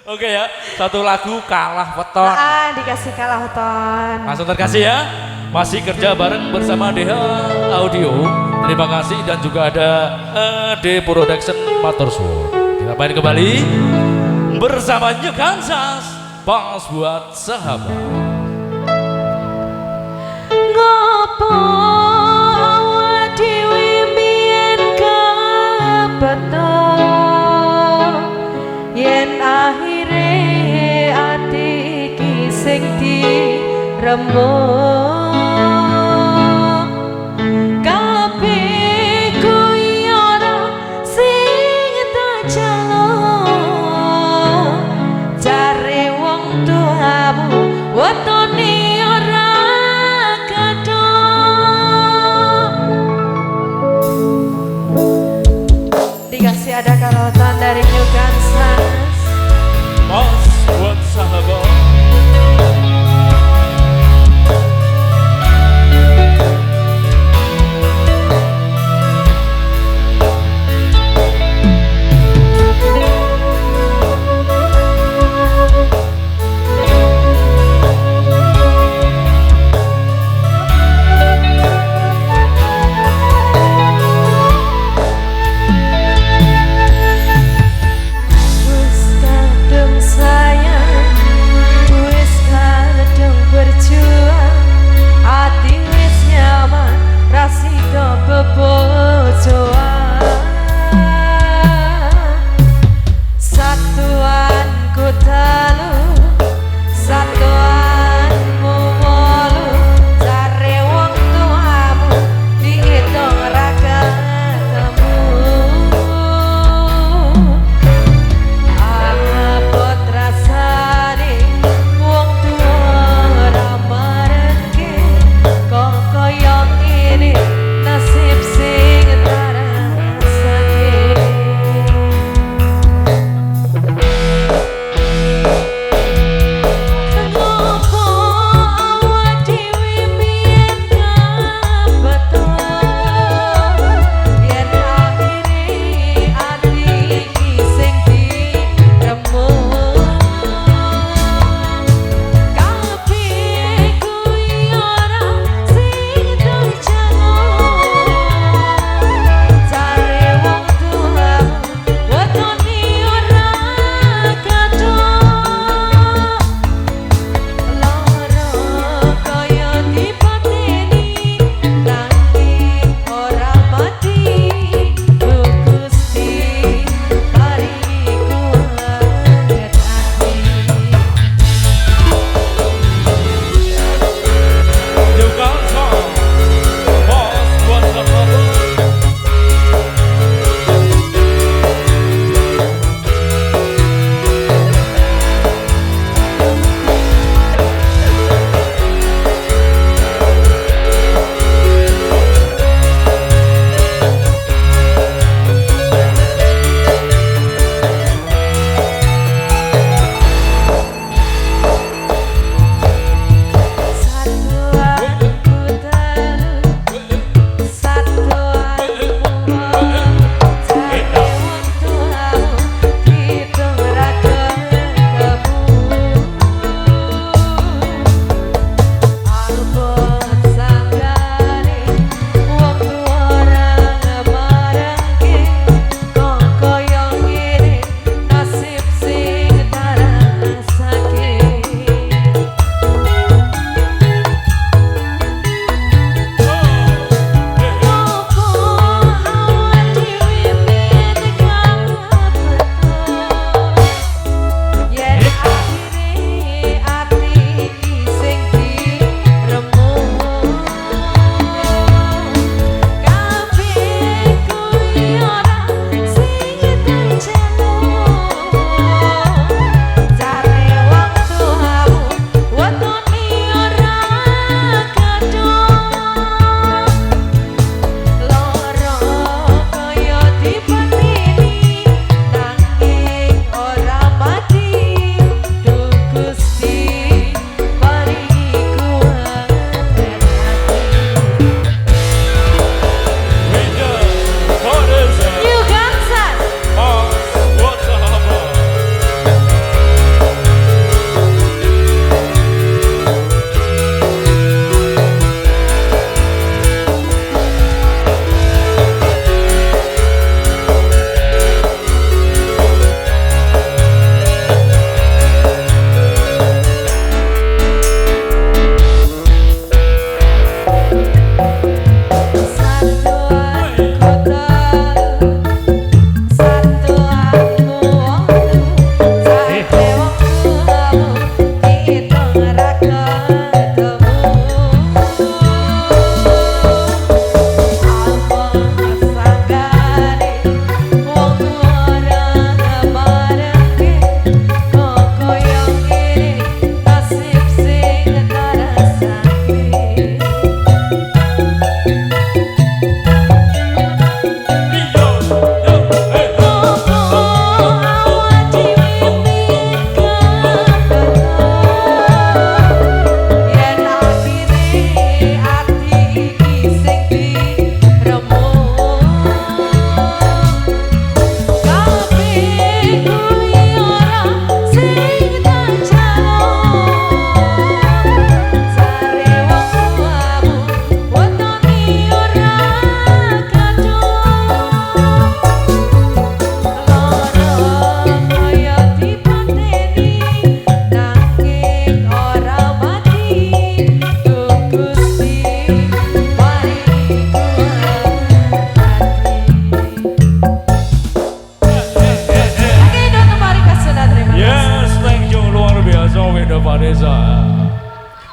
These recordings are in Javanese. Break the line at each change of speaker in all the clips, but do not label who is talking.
Oke ya, satu lagu kalah weton.
Dikasih kalah weton.
Langsung terkasih ya. Masih kerja bareng bersama DH Audio. Terima kasih dan juga ada D Production Motorsport. Kita main kembali bersama New Kansas. Pas buat sahabat.
Ngopo awak dhewe mbiyen kebeto yen akhire ati iki sing dirembuk kabeh kuwi ora sing tak jaluk jare wong tuamu wetone ora kadok dikasih ada karotan dari New Kansas.
Pas buat sahabat.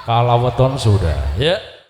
Kalaweton sudah ya.